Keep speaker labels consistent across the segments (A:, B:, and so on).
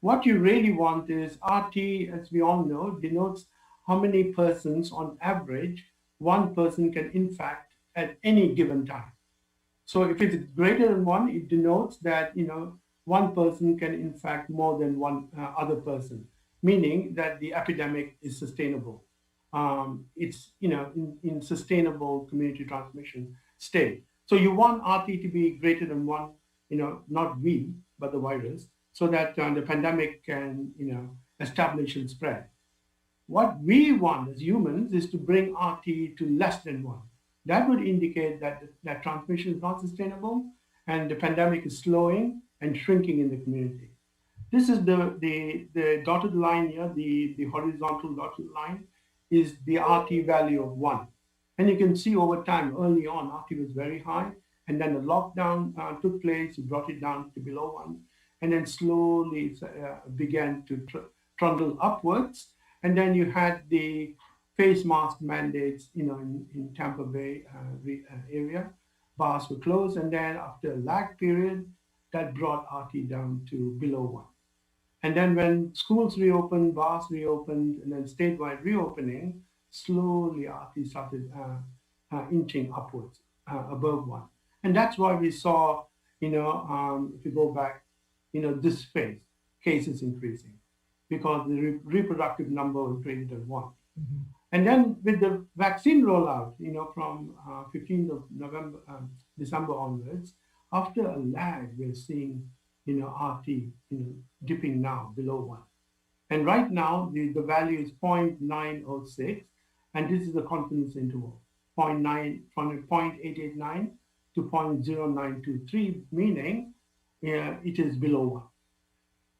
A: What you really want is RT, as we all know, denotes how many persons on average one person can infect at any given time. So if it's greater than one, it denotes that one person can infect more than one other person, meaning that the epidemic is sustainable. It's in sustainable community transmission state. So you want RT to be greater than one, not we, but the virus, so that the pandemic can establish and spread. What we want as humans is to bring RT to less than one. That would indicate that transmission is not sustainable and the pandemic is slowing and shrinking in the community. This is the dotted line here, the horizontal dotted line is the RT value of 1. And you can see over time, early on, RT was very high. And then the lockdown took place, it brought it down to below 1. And then slowly began to trundle upwards. And then you had the face mask mandates, in Tampa Bay area. Bars were closed. And then after a lag period, that brought RT down to below 1. And then when schools reopened, bars reopened, and then statewide reopening, slowly RT started inching upwards, above 1. And that's why we saw, if you go back, this phase, cases increasing because the reproductive number was greater than 1.
B: Mm-hmm.
A: And then with the vaccine rollout, from 15th of November, December onwards, after a lag, we're seeing, RT, dipping now below 1. And right now, the value is 0.906, and this is the confidence interval, zero point 0.9 from 0.889 to 0.0923, meaning it is below 1.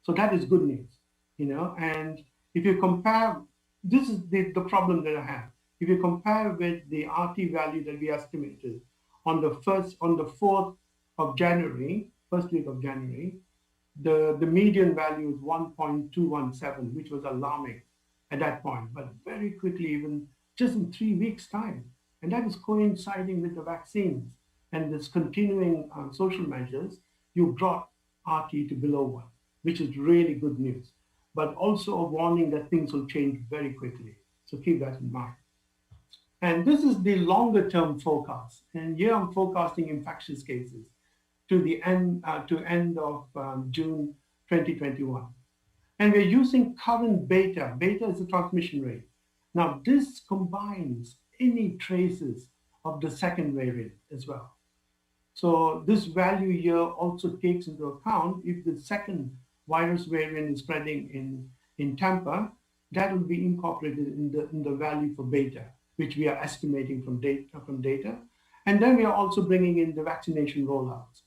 A: So that is good news, and if you compare, this is the problem that I have. If you compare with the RT value that we estimated on the 4th of January, first week of January, the median value is 1.217, which was alarming at that point, but very quickly, even just in 3 weeks' time. And that is coinciding with the vaccines and this continuing social measures, you brought RT to below 1, which is really good news, but also a warning that things will change very quickly. So keep that in mind. And this is the longer term forecast. And here I'm forecasting infectious cases to the end of June 2021. And we're using current beta. Beta is the transmission rate. Now this combines any traces of the second variant as well. So this value here also takes into account if the second virus variant is spreading in Tampa, that will be incorporated in the value for beta, which we are estimating from data. And then we are also bringing in the vaccination rollouts.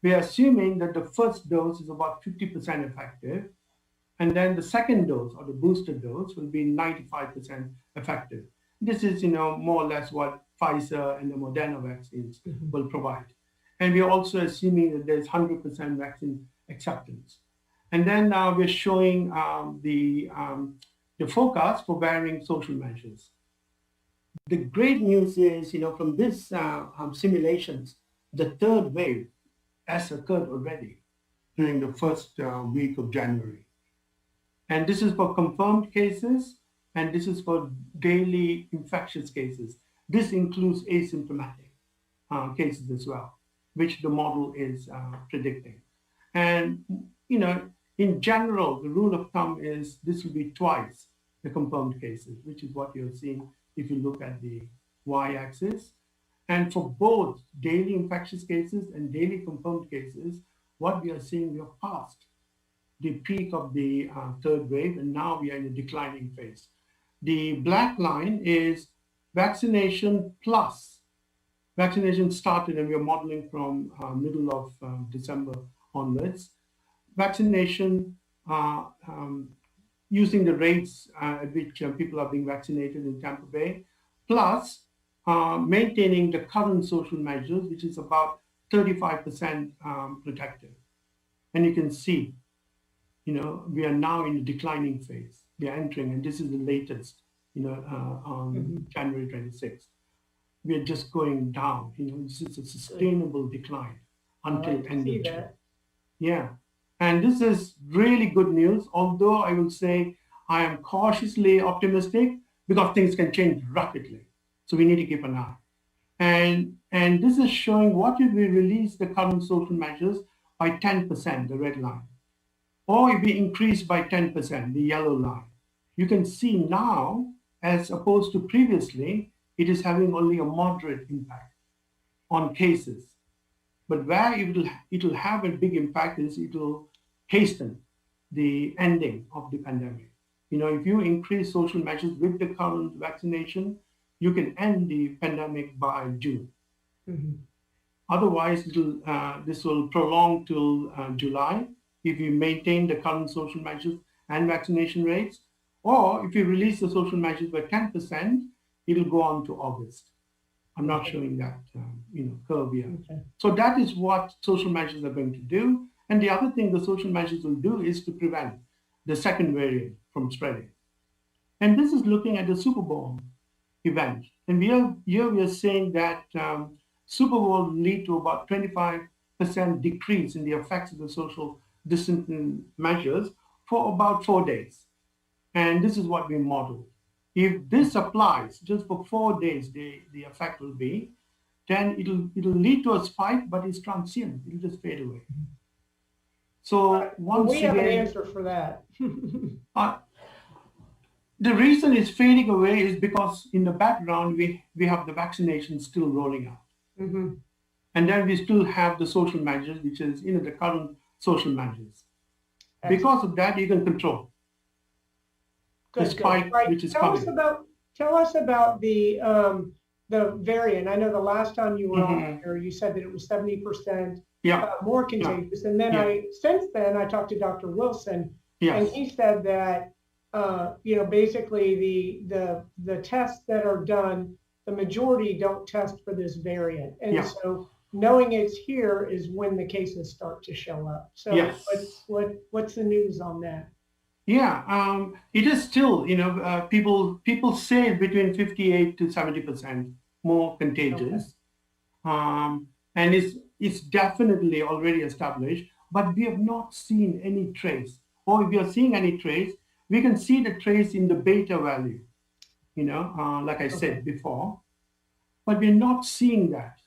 A: We are assuming that the first dose is about 50% effective, and then the second dose or the booster dose will be 95% effective. This is, more or less what Pfizer and the Moderna vaccines will provide. And we are also assuming that there's 100% vaccine acceptance. And then we're showing the forecast for varying social measures. The great news is, from this simulations, the third wave has occurred already during the first week of January. And this is for confirmed cases, and this is for daily infectious cases. This includes asymptomatic cases as well, which the model is predicting. And, in general, the rule of thumb is this will be twice the confirmed cases, which is what you're seeing if you look at the y-axis. And for both daily infectious cases and daily confirmed cases, what we are seeing, we have passed the peak of the third wave, and now we are in a declining phase. The black line is vaccination plus. Vaccination started, and we are modeling from middle of December onwards. Vaccination using the rates at which people are being vaccinated in Tampa Bay, plus maintaining the current social measures, which is about 35% protective. And you can see, we are now in a declining phase. We are entering, and this is the latest, on January 26th. We are just going down. This is a sustainable decline until end of June. Yeah. And this is really good news, although I will say I am cautiously optimistic because things can change rapidly. So we need to keep an eye. And this is showing what if we release the current social measures by 10%, the red line, or if we increase by 10%, the yellow line. You can see now, as opposed to previously, it is having only a moderate impact on cases. But where it'll have a big impact is it'll hasten the ending of the pandemic. If you increase social measures with the current vaccination, you can end the pandemic by June.
B: Mhm.
A: Otherwise, this will prolong till July if you maintain the current social measures and vaccination rates, or if you release the social measures by 10%, it'll go on to August. I'm not
B: Okay.
A: showing that curve here.
B: Okay.
A: So that is what social measures are going to do. And the other thing the social measures will do is to prevent the second variant from spreading. And this is looking at the Super Bowl event. And we are saying that Super Bowl will lead to about 25% decrease in the effects of the social distancing measures for about 4 days. And this is what we modeled. If this applies just for 4 days, the effect will be, then it'll lead to a spike, but it's transient. It'll just fade away. So
B: Well, we
A: once
B: have an
A: again,
B: answer for that.
A: uh, the reason it's fading away is because in the background we have the vaccination still rolling out,
B: Mhm.
A: and then we still have the social measures, which is the current social measures.
B: Excellent.
A: Because of that, you can control the
B: Good, good.
A: spike
B: Right.
A: which is coming.
B: Tell us about the variant. I know the last time you were on
A: Hmm.
B: here, you said that it was 70%
A: Yeah,
B: more
A: yeah,
B: contagious. And then
A: yeah,
B: since then, I talked to Dr. Wilson, and
A: yes,
B: he said that basically the tests that are done, the majority don't test for this variant, and
A: yeah,
B: so knowing it's here is when the cases start to show up. So
A: yes.
B: what's the news on that?
A: Yeah, it is still, people say between 58 to 70% more
B: Okay.
A: contagious, and it's definitely already established. But we have not seen any trace, or if we are seeing any trace, we can see the trace in the beta value. Like I
B: Okay.
A: said before, but we're not seeing that,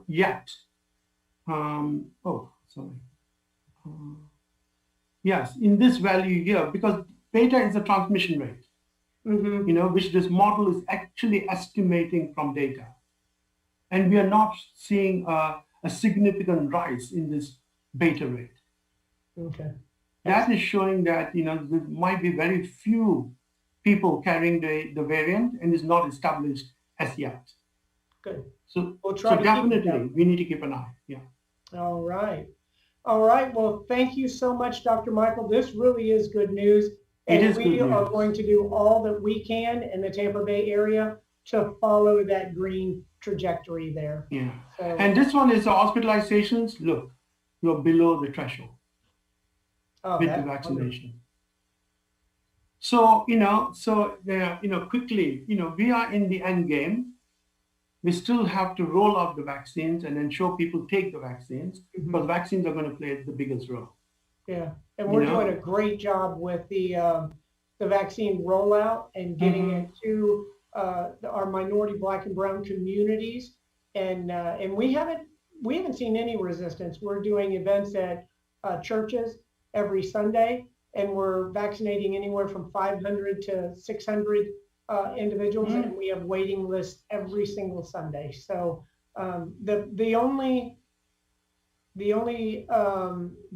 A: yet. Oh, sorry. Yes, in this value here, because beta is the transmission rate,
B: Mm-hmm.
A: which this model is actually estimating from data. And we are not seeing a significant rise in this beta rate.
B: Okay.
A: That
B: Excellent.
A: is showing that, there might be very few people carrying the variant and is not established as yet.
B: Good. We'll
A: So
B: try to keep it that
A: definitely we need to keep an eye. Yeah,
B: way. All right. All right. Well, thank you so much, Dr. Michael. This really is good news.
A: it
B: And
A: is
B: we
A: good
B: are
A: news.
B: going to do all that we can in the Tampa Bay area to follow that green trajectory there.
A: Yeah.
B: So,
A: And this one is the hospitalizations. Look, you're below the threshold
B: oh,
A: with the
B: that's wonderful.
A: vaccination. So quickly, we are in the end game. We still have to roll out the vaccines and ensure people take the vaccines because
B: Mhm.
A: vaccines are going to play the biggest role.
B: Yeah. And
A: You
B: we're doing
A: know,
B: a great job with the vaccine rollout and getting
A: hmm
B: it to our minority Black and brown communities. And we haven't seen any resistance. We're doing events at churches every Sunday, and we're vaccinating anywhere from 500 to 600 individuals, and we have waiting lists every single Sunday. So the only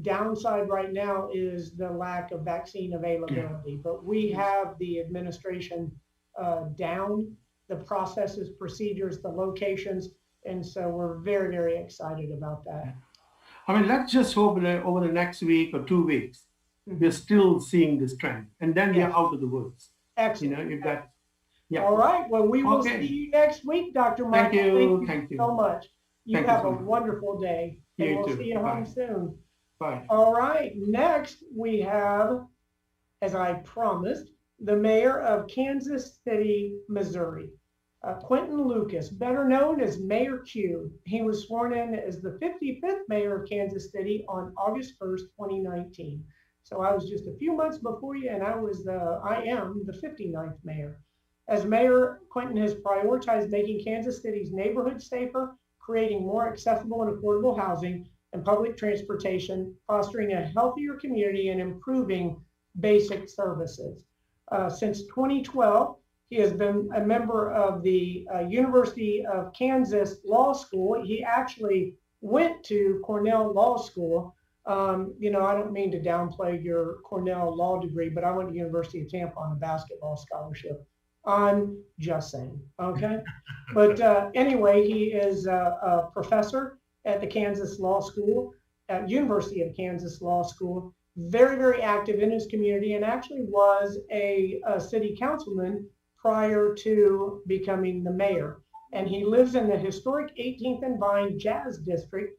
B: downside right now is the lack of vaccine
A: yeah.
B: availability, but we have the administration down, the processes, procedures, the locations, and so we're very, very excited about that.
A: I mean, let's just hope that over the next week or 2 weeks, we're
B: Mhm.
A: still seeing this trend, and then we are
B: Yes,
A: out of the woods.
B: excellent.
A: If that, yeah.
B: All right. Well, we will see
A: Okay.
B: you next week, Dr.
A: Thank
B: Michael. Thank
A: you.
B: you
A: Thank
B: so
A: you.
B: much. You
A: Thank you
B: have
A: so
B: a
A: much.
B: wonderful day, and
A: You
B: we'll see
A: too.
B: you home
A: Bye.
B: soon.
A: Bye.
B: All right. Next, we have, as I promised, the mayor of Kansas City, Missouri. Quinton Lucas, better known as Mayor Q. He was sworn in as the 55th mayor of Kansas City on August 1st, 2019. So I was just a few months before you, and I am the 59th mayor. As mayor, Quinton has prioritized making Kansas City's neighborhoods safer, creating more accessible and affordable housing and public transportation, fostering a healthier community, and improving basic services. Since 2012, he has been a member of the University of Kansas Law School. He actually went to Cornell Law School. I don't mean to downplay your Cornell law degree, but I went to University of Tampa on a basketball scholarship. I'm just saying, okay? But anyway, he is a professor at the Kansas Law School, at University of Kansas Law School, very, very active in his community, and actually was a city councilman prior to becoming the mayor. And he lives in the historic 18th and Vine Jazz District,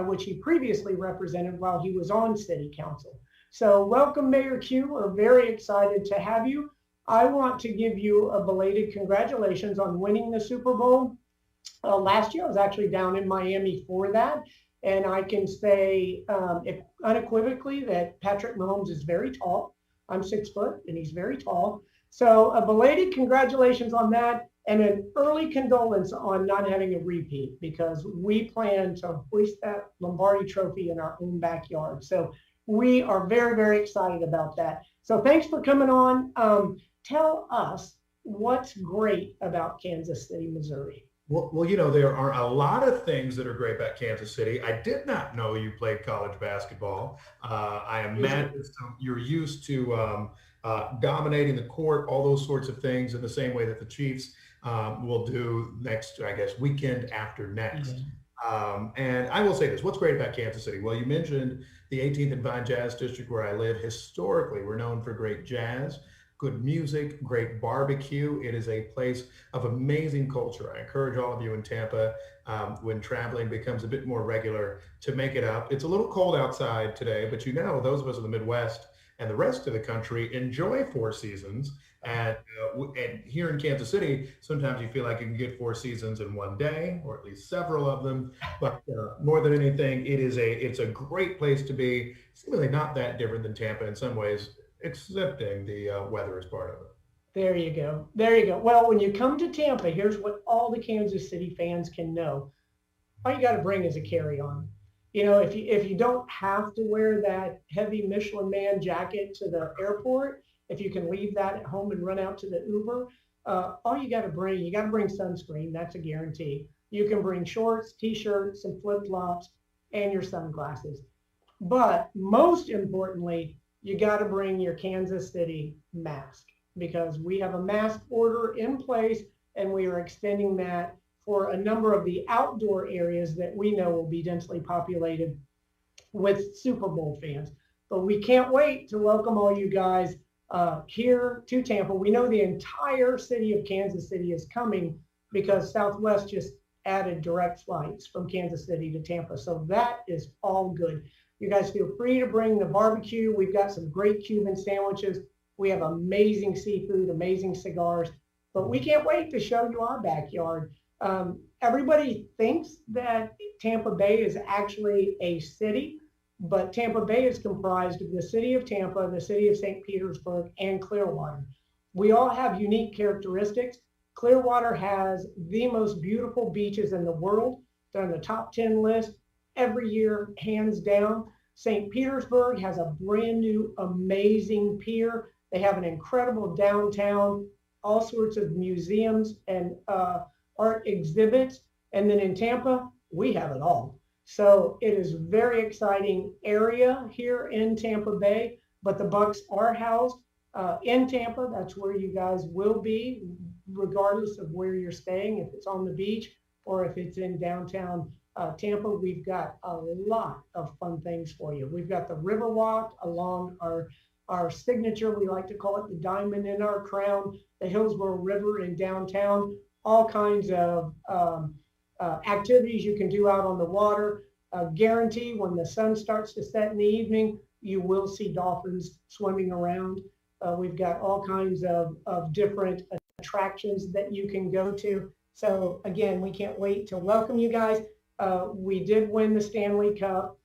B: which he previously represented while he was on city council. So welcome, Mayor Q. We're very excited to have you. I want to give you a belated congratulations on winning the Super Bowl. Last year, I was actually down in Miami for that. And I can say unequivocally that Patrick Mahomes is very tall. I'm 6 foot and he's very tall. So a belated congratulations on that, and an early condolence on not having a repeat, because we plan to hoist that Lombardi trophy in our own backyard. So we are very, very excited about that. So thanks for coming on. Tell us what's great about Kansas City, Missouri.
C: Well, there are a lot of things that are great about Kansas City. I did not know you played college basketball. I imagine you're used to dominating the court, all those sorts of things in the same way that the Chiefs will do next, I guess, weekend after next. And I will say this, what's great about Kansas City? Well, you mentioned the 18th and Vine Jazz District where I live. Historically, we're known for great jazz, good music, great barbecue. It is a place of amazing culture. I encourage all of you in Tampa, when traveling becomes a bit more regular, to make it up. It's a little cold outside today, but those of us in the Midwest and the rest of the country enjoy 4 seasons. And here in Kansas City, sometimes you feel like you can get 4 seasons in one day, or at least several of them. But more than anything, it's a great place to be. Seemingly not that different than Tampa in some ways, excepting the weather is part of it.
B: There you go. There you go. Well, when you come to Tampa, here's what all the Kansas City fans can know. All you got to bring is a carry-on. If you don't have to wear that heavy Michelin Man jacket to the airport, if you can leave that at home and run out to the Uber, all you got to bring sunscreen. That's a guarantee. You can bring shorts, t-shirts, and flip-flops, and your sunglasses. But most importantly, you got to bring your Kansas City mask, because we have a mask order in place, and we are extending that for a number of the outdoor areas that we know will be densely populated with Super Bowl fans. But we can't wait to welcome all you guys here to Tampa. We know the entire city of Kansas City is coming because Southwest just added direct flights from Kansas City to Tampa. So that is all good. You guys feel free to bring the barbecue. We've got some great Cuban sandwiches. We have amazing seafood, amazing cigars, but we can't wait to show you our backyard. Everybody thinks that Tampa Bay is actually a city, but Tampa Bay is comprised of the city of Tampa, the city of St. Petersburg, and Clearwater. We all have unique characteristics. Clearwater has the most beautiful beaches in the world. They're on the top 10 list every year, hands down. St. Petersburg has a brand new, amazing pier. They have an incredible downtown, all sorts of museums and art exhibits. And then in Tampa, we have it all. So it is a very exciting area here in Tampa Bay, but the Bucks are housed in Tampa. That's where you guys will be, regardless of where you're staying, if it's on the beach or if it's in downtown Tampa. We've got a lot of fun things for you. We've got the Riverwalk along our signature, we like to call it the diamond in our crown, the Hillsborough River in downtown, all kinds of activities you can do out on the water. Guarantee when the sun starts to set in the evening, you will see dolphins swimming around. We've got all kinds of different attractions that you can go to. So again, we can't wait to welcome you guys. We did win the Stanley Cup.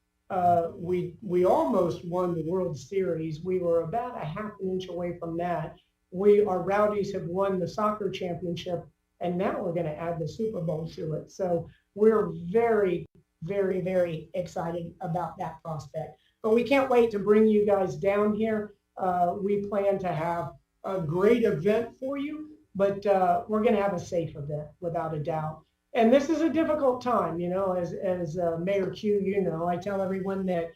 B: We almost won the World Series. We were about a half an inch away from that. Our Rowdies have won the soccer championship, and now we're going to add the Super Bowl to it. So we're very, very, very excited about that prospect. But we can't wait to bring you guys down here. We plan to have a great event for you, but we're going to have a safe event without a doubt. And this is a difficult time, as Mayor Q, I tell everyone that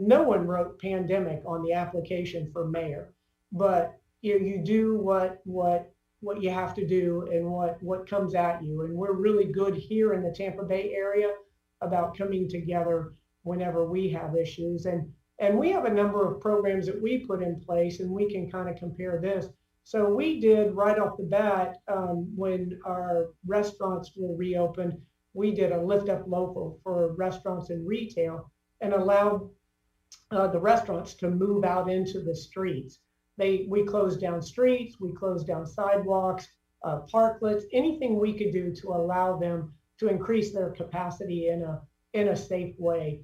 B: no one wrote pandemic on the application for mayor, but you do what you have to do and what comes at you. And we're really good here in the Tampa Bay area about coming together whenever we have issues. And we have a number of programs that we put in place, and we can kind of compare this. So we did right off the bat, when our restaurants were reopened, we did a lift up local for restaurants and retail and allowed the restaurants to move out into the streets. We closed down streets, we closed down sidewalks, parklets, anything we could do to allow them to increase their capacity in a safe way.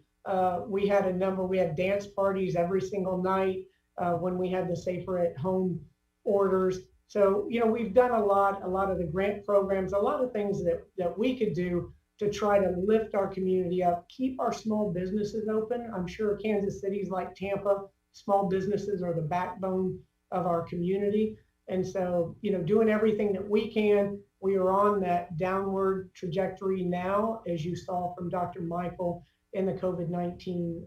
B: We had dance parties every single night when we had the safer at home orders. So, we've done a lot of the grant programs, a lot of things that we could do to try to lift our community up, keep our small businesses open. I'm sure Kansas City's like Tampa, small businesses are the backbone of our community. And so, doing everything that we can. We are on that downward trajectory now, as you saw from Dr. Michael in the COVID-19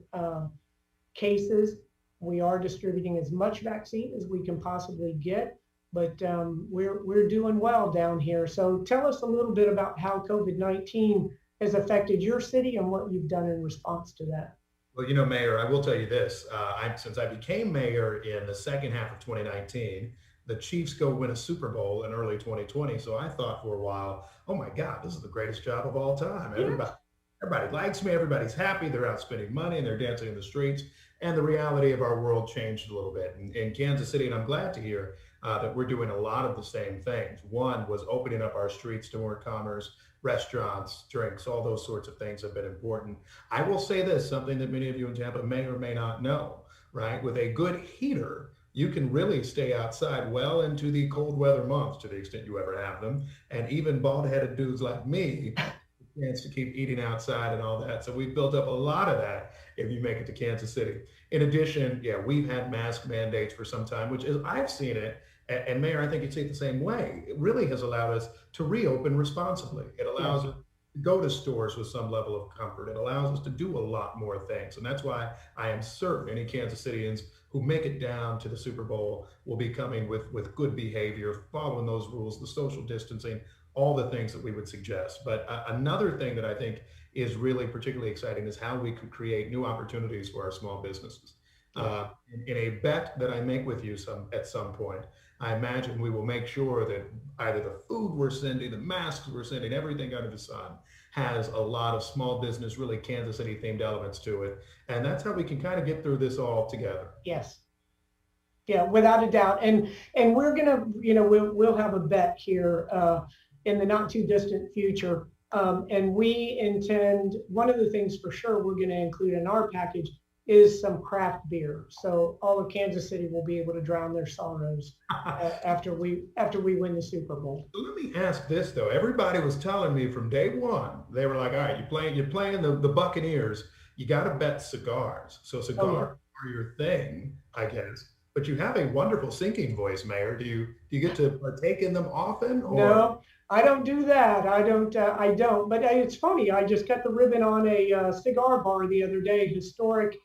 B: cases. We are distributing as much vaccine as we can possibly get, but we're doing well down here. So tell us a little bit about how COVID-19 has affected your city and what you've done in response to that.
C: Well, Mayor, I will tell you this. Since I became mayor in the second half of 2019, the Chiefs go win a Super Bowl in early 2020. So I thought for a while, oh my God, this is the greatest job of all time. Everybody likes me. Everybody's happy. They're out spending money and they're dancing in the streets. And the reality of our world changed a little bit in Kansas City. And I'm glad to hear that we're doing a lot of the same things. One was opening up our streets to more commerce, restaurants, drinks, all those sorts of things have been important. I will say this, something that many of you in Tampa may or may not know, right? With a good heater, you can really stay outside well into the cold weather months to the extent you ever have them. And even bald-headed dudes like me, chance to keep eating outside and all that. So we've built up a lot of that if you make it to Kansas City. In addition, we've had mask mandates for some time, which is, I've seen it, and Mayor, I think you'd see it the same way. It really has allowed us to reopen responsibly. It allows us to go to stores with some level of comfort. It allows us to do a lot more things. And that's why I am certain any Kansas Cityans who make it down to the Super Bowl will be coming with good behavior, following those rules, the social distancing, all the things that we would suggest. But another thing that I think is really particularly exciting is how we could create new opportunities for our small businesses. In a bet that I make with you at some point, I imagine we will make sure that either the food we're sending, the masks we're sending, everything under the sun has a lot of small business, really Kansas City themed elements to it. And that's how we can kind of get through this all together.
B: Yes. Yeah, without a doubt. And we're going to, we'll have a bet here in the not too distant future. And we intend, one of the things for sure we're going to include in our package is some craft beer. So all of Kansas City will be able to drown their sorrows after we win the Super Bowl.
C: Let me ask this though. Everybody was telling me from day one, they were like, all right, you're playing the Buccaneers, you got to bet cigars. So cigars are your thing, I guess. But you have a wonderful singing voice, Mayor. Do you get to partake in them often? Or?
B: No, I don't do that. I don't. But it's funny. I just cut the ribbon on a cigar bar the other day. Historic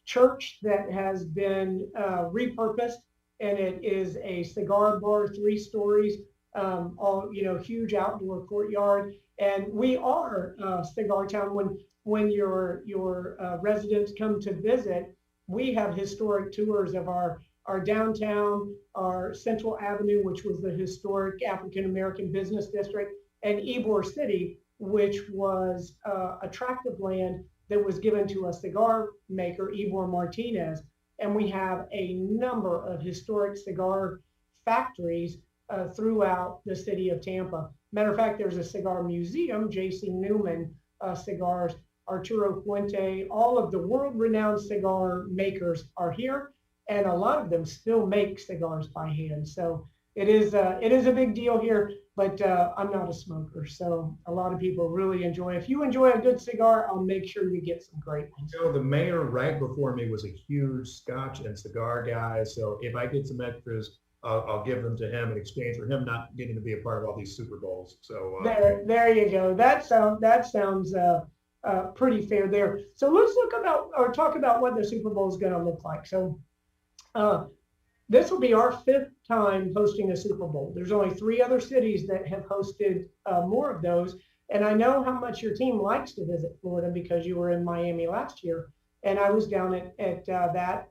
B: church that has been repurposed, and it is a cigar bar, 3 stories, all huge outdoor courtyard. And we are Cigar Town. When your residents come to visit, we have historic tours of our downtown, our Central Avenue, which was the historic African American business district, and Ybor City, which was a tract of land that was given to a cigar maker, Ybor Martinez. and we have a number of historic cigar factories throughout the city of Tampa. Matter of fact, there's a cigar museum, J.C. Newman cigars, Arturo Fuente, all of the world-renowned cigar makers are here, and a lot of them still make cigars by hand. So it is a big deal here, but I'm not a smoker, so a lot of people really enjoy. If you enjoy a good cigar, I'll make sure you get some great ones.
C: You know, the mayor right before me was a huge Scotch and cigar guy, so if I get some extras, I'll give them to him in exchange for him not getting to be a part of all these Super Bowls. So
B: there you go. That sounds pretty fair there. So let's talk about what the Super Bowl is going to look like. So this will be our 5th time hosting a Super Bowl. There's only 3 other cities that have hosted more of those. And I know how much your team likes to visit Florida because you were in Miami last year. And I was down at that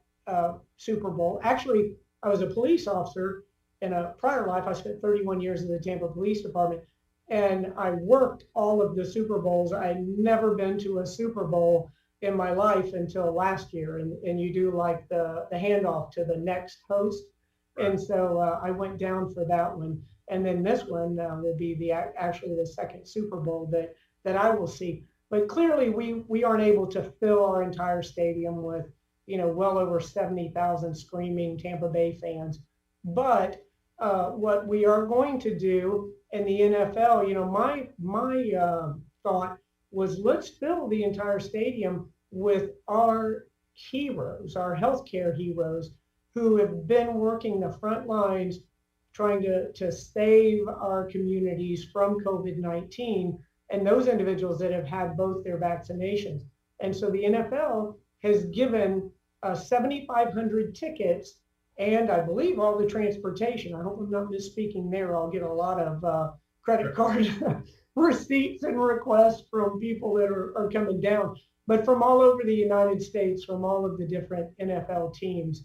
B: Super Bowl. Actually, I was a police officer in a prior life. I spent 31 years in the Tampa Police Department. And I worked all of the Super Bowls. I'd never been to a Super Bowl in my life until last year. And you do like the handoff to the next host. And so I went down for that one. And then this one will be actually the second Super Bowl that I will see. But clearly we aren't able to fill our entire stadium with, well over 70,000 screaming Tampa Bay fans. But what we are going to do in the NFL, my thought was let's fill the entire stadium with our heroes, our healthcare heroes, who have been working the front lines trying to save our communities from COVID-19, and those individuals that have had both their vaccinations. And so the NFL has given 7,500 tickets and I believe all the transportation. I hope I'm not misspeaking there. I'll get a lot of credit card receipts and requests from people that are coming down, but from all over the United States, from all of the different NFL teams,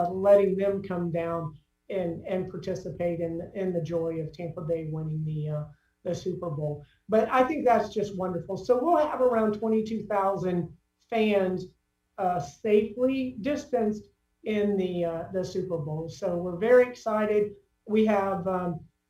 B: letting them come down and participate in the joy of Tampa Bay winning the Super Bowl. But I think that's just wonderful. So we'll have around 22,000 fans safely distanced in the Super Bowl. So we're very excited. We have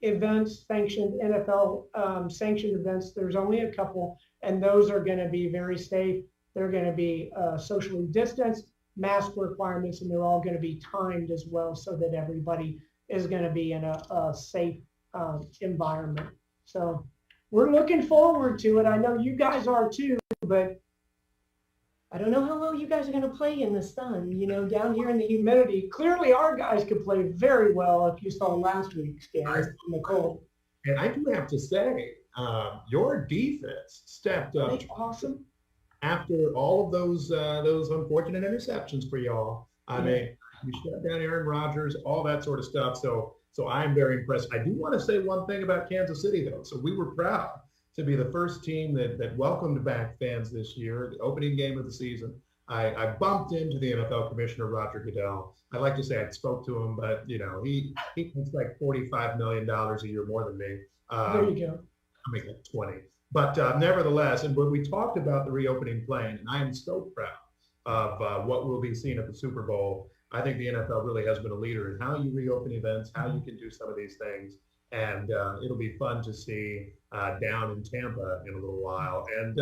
B: events sanctioned, NFL sanctioned events. There's only a couple, and those are going to be very safe. They're going to be socially distanced, mask requirements, and they're all going to be timed as well so that everybody is going to be in a safe environment. So we're looking forward to it. I know you guys are too, but I don't know how well you guys are going to play in the sun, down here in the humidity. Clearly, our guys could play very well if you saw last week's game in the cold.
C: And I do have to say, your defense stepped up.
B: Awesome.
C: After all of those unfortunate interceptions for y'all. I mean, you shut down Aaron Rodgers, all that sort of stuff. So I'm very impressed. I do want to say one thing about Kansas City, though. So we were proud to be the first team that welcomed back fans this year, the opening game of the season. I bumped into the NFL commissioner, Roger Goodell. I like to say I spoke to him, but he makes like $45 million a year more than me.
B: There you go.
C: I make like 20. But nevertheless, and when we talked about the reopening playing, and I am so proud of what we'll be seeing at the Super Bowl. I think the NFL really has been a leader in how you reopen events, how you can do some of these things. And it'll be fun to see down in Tampa in a little while. And,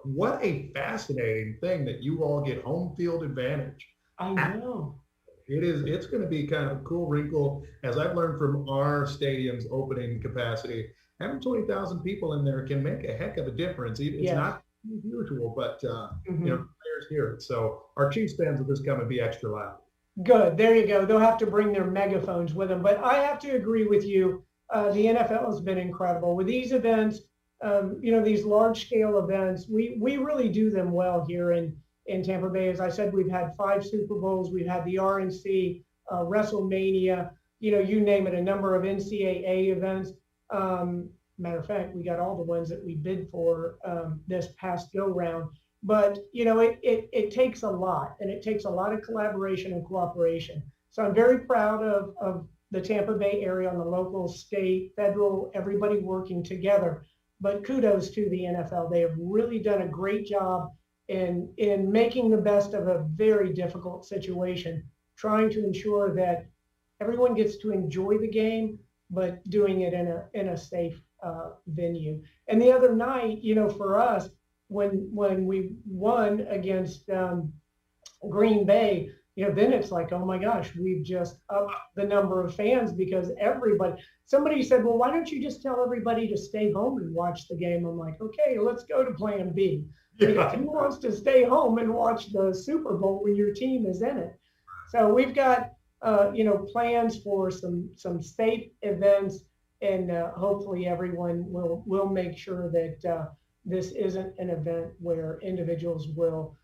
C: what a fascinating thing that you all get home field advantage.
B: I know.
C: It's going to be kind of a cool wrinkle. As I've learned from our stadium's opening capacity, having 20,000 people in there can make a heck of a difference. It's not usual, but, players hear it. So our Chiefs fans will just come and be extra loud.
B: Good. There you go. They'll have to bring their megaphones with them. But I have to agree with you. The NFL has been incredible with these events. These large scale events. We really do them well here in Tampa Bay. As I said, we've had 5 Super Bowls. We've had the RNC, WrestleMania. You name it. A number of NCAA events. Matter of fact, we got all the ones that we bid for this past go round. But, it takes a lot, and it takes a lot of collaboration and cooperation. So I'm very proud of the Tampa Bay area on the local, state, federal, everybody working together. But kudos to the NFL. They have really done a great job in making the best of a very difficult situation, trying to ensure that everyone gets to enjoy the game, but doing it in a safe venue. And the other night, for us, when we won against Green Bay, then it's like, oh my gosh, we've just upped the number of fans because somebody said, well, why don't you just tell everybody to stay home and watch the game? I'm like, okay, let's go to plan B. Because who wants to stay home and watch the Super Bowl when your team is in it? So we've got, plans for some safe events, and hopefully everyone will make sure that this isn't an event where individuals will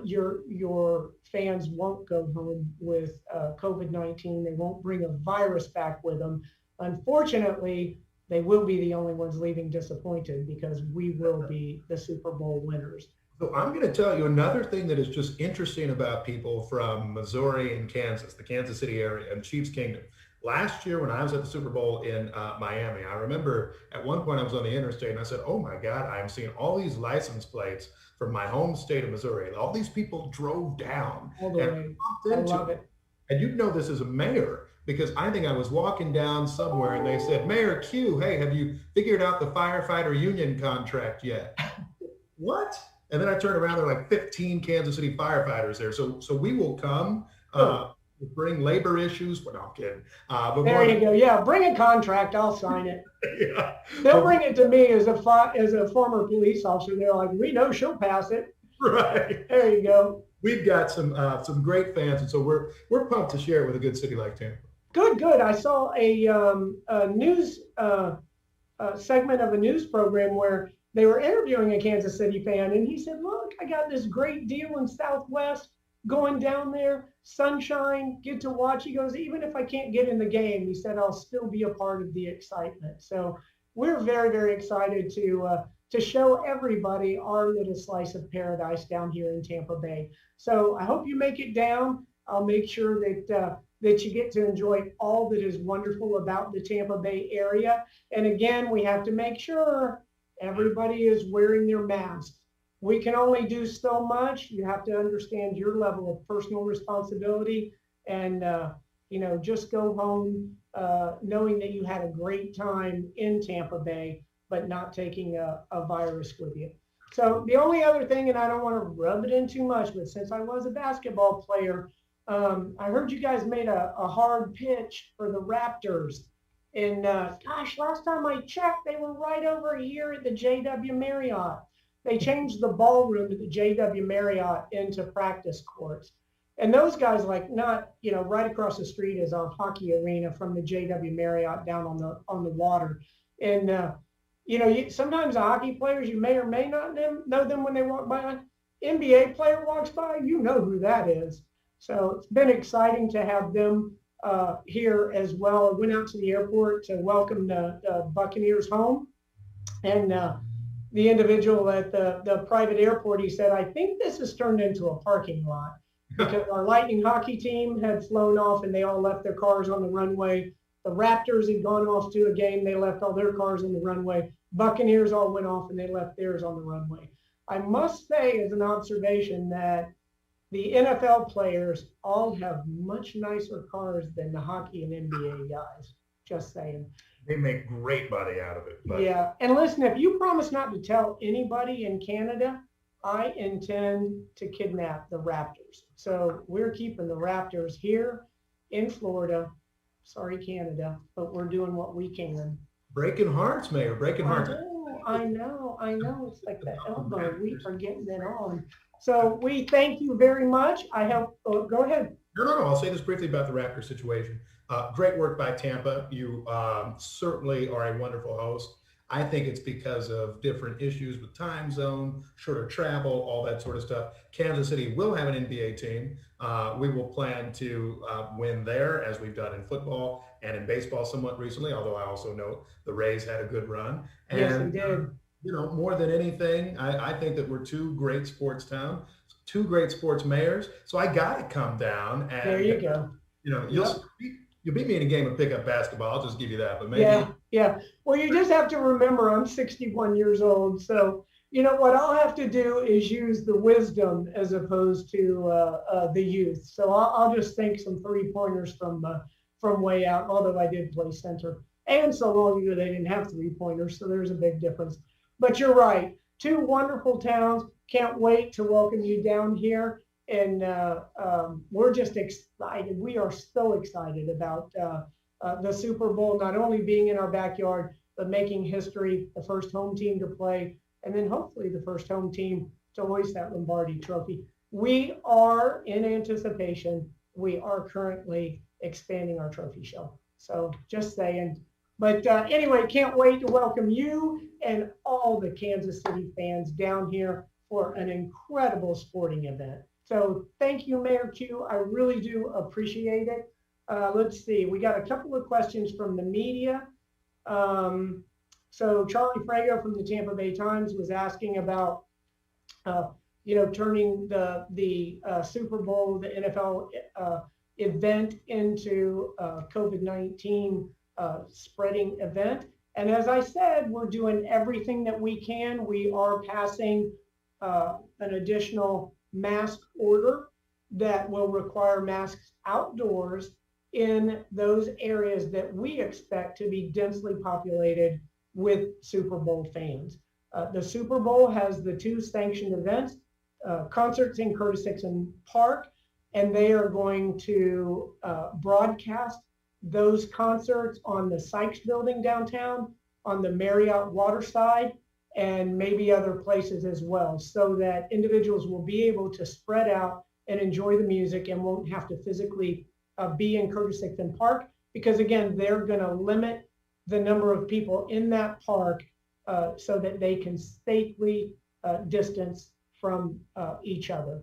B: your fans won't go home with COVID-19. They won't bring a virus back with them. Unfortunately, they will be the only ones leaving disappointed because we will be the Super Bowl winners.
C: So I'm going to tell you another thing that is just interesting about people from Missouri and Kansas, the Kansas City area and Chiefs Kingdom. Last year when I was at the Super Bowl in Miami, I remember at one point I was on the interstate and I said, oh my God, I'm seeing all these license plates from my home state of Missouri. All these people drove down
B: all the way. I love it.
C: And you'd know this as a mayor, because I think I was walking down somewhere and they said, Mayor Q, hey, have you figured out the firefighter union contract yet? What? And then I turned around, there were like 15 Kansas City firefighters there. So we will come, bring labor issues. Well, no, I'm kidding.
B: But there you go. Yeah, bring a contract. I'll sign it.
C: Yeah.
B: They'll bring it to me as a former police officer. They're like, we know she'll pass it.
C: Right.
B: There you go.
C: We've got some great fans, and so we're pumped to share it with a good city like Tampa.
B: Good. I saw a news segment of a news program where they were interviewing a Kansas City fan, and he said, look, I got this great deal in Southwest, going down there, sunshine, get to watch. He goes, even if I can't get in the game, he said, I'll still be a part of the excitement. So we're very, very excited to show everybody our little slice of paradise down here in Tampa Bay. So I hope you make it down. I'll make sure that you get to enjoy all that is wonderful about the Tampa Bay area. And again, we have to make sure everybody is wearing their masks. We can only do so much. You have to understand your level of personal responsibility, and just go home knowing that you had a great time in Tampa Bay, but not taking a virus with you. So the only other thing, and I don't want to rub it in too much, but since I was a basketball player, I heard you guys made a hard pitch for the Raptors. And last time I checked, they were right over here at the JW Marriott. They changed the ballroom at the JW Marriott into practice courts. And those guys, right across the street is our hockey arena from the JW Marriott down on the water. And, sometimes the hockey players, you may or may not know them when they walk by. NBA player walks by, you know who that is. So it's been exciting to have them here as well. I went out to the airport to welcome the Buccaneers home. And the individual at the private airport, he said, I think this has turned into a parking lot because our Lightning hockey team had flown off and they all left their cars on the runway. The Raptors had gone off to a game. They left all their cars on the runway. Buccaneers all went off and they left theirs on the runway. I must say as an observation that the NFL players all have much nicer cars than the hockey and NBA guys. Just saying.
C: They make great money out of it. But.
B: Yeah. And listen, if you promise not to tell anybody in Canada, I intend to kidnap the Raptors. So we're keeping the Raptors here in Florida. Sorry, Canada, but we're doing what we can.
C: Breaking hearts, Mayor. Breaking hearts.
B: I know. It's like the elbow. We are getting it on. So we thank you very much. I hope, go ahead.
C: No. I'll say this briefly about the Raptors situation. Great work by Tampa. You certainly are a wonderful host. I think it's because of different issues with time zone, shorter travel, all that sort of stuff. Kansas City will have an NBA team. We will plan to win there, as we've done in football and in baseball somewhat recently, although I also know the Rays had a good run. And,
B: yes, they did.
C: More than anything, I think that we're two great sports towns, two great sports mayors. So I got to come down. And,
B: there you go.
C: You'll beat me in a game of pickup basketball. I'll just give you that. But maybe.
B: Yeah. Well, you just have to remember I'm 61 years old. So You know, what I'll have to do is use the wisdom as opposed to the youth. So I'll just think some 3-pointers from way out, although I did play center. And so long ago, they didn't have 3-pointers, so there's a big difference. But you're right. 2 wonderful towns. Can't wait to welcome you down here. And we're just excited. We are so excited about the Super Bowl, not only being in our backyard, but making history, the first home team to play, and then hopefully the first home team to hoist that Lombardi trophy. We are in anticipation. We are currently expanding our trophy show. So just saying. But anyway, can't wait to welcome you and all the Kansas City fans down here for an incredible sporting event. So thank you, Mayor Q. I really do appreciate it. Let's see, we got a couple of questions from the media. So Charlie Frago from the Tampa Bay Times was asking about, turning the Super Bowl, the NFL event into COVID-19 spreading event. And as I said, we're doing everything that we can. We are passing an additional mask order that will require masks outdoors in those areas that we expect to be densely populated with Super Bowl fans. The Super Bowl has the 2 sanctioned events, concerts in Curtis Dixon Park, and they are going to broadcast those concerts on the Sykes building downtown, on the Marriott Waterside, and maybe other places as well, so that individuals will be able to spread out and enjoy the music and won't have to physically be in Curtis Dixon Park, because again, they're going to limit the number of people in that park so that they can safely distance from each other.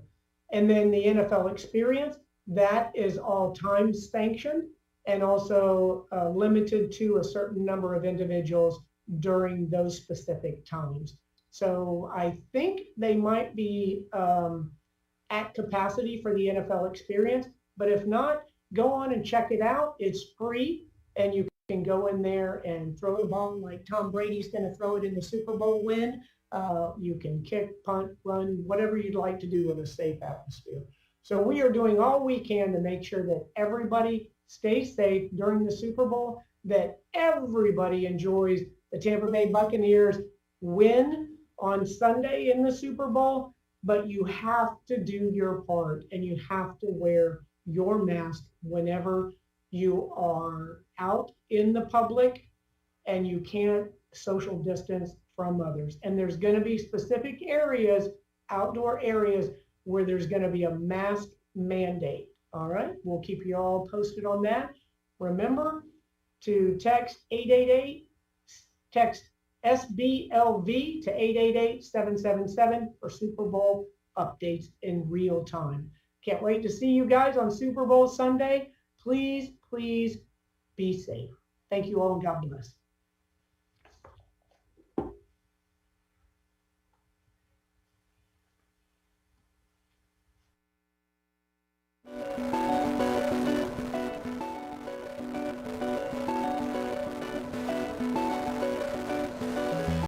B: And then the NFL experience, that is all time sanctioned and also limited to a certain number of individuals during those specific times. So I think they might be at capacity for the NFL experience, but if not, go on and check it out. It's free, and you can go in there and throw the ball like Tom Brady's going to throw it in the Super Bowl win. You can kick, punt, run, whatever you'd like to do in a safe atmosphere. So we are doing all we can to make sure that everybody stays safe during the Super Bowl, that everybody enjoys the Tampa Bay Buccaneers win on Sunday in the Super Bowl, but you have to do your part and you have to wear your mask whenever you are out in the public and you can't social distance from others. And there's going to be specific areas, outdoor areas, where there's going to be a mask mandate. All right, we'll keep you all posted on that. Remember to text 888, text SBLV to 888-777 for Super Bowl updates in real time. Can't wait to see you guys on Super Bowl Sunday. Please, please be safe. Thank you all and God bless.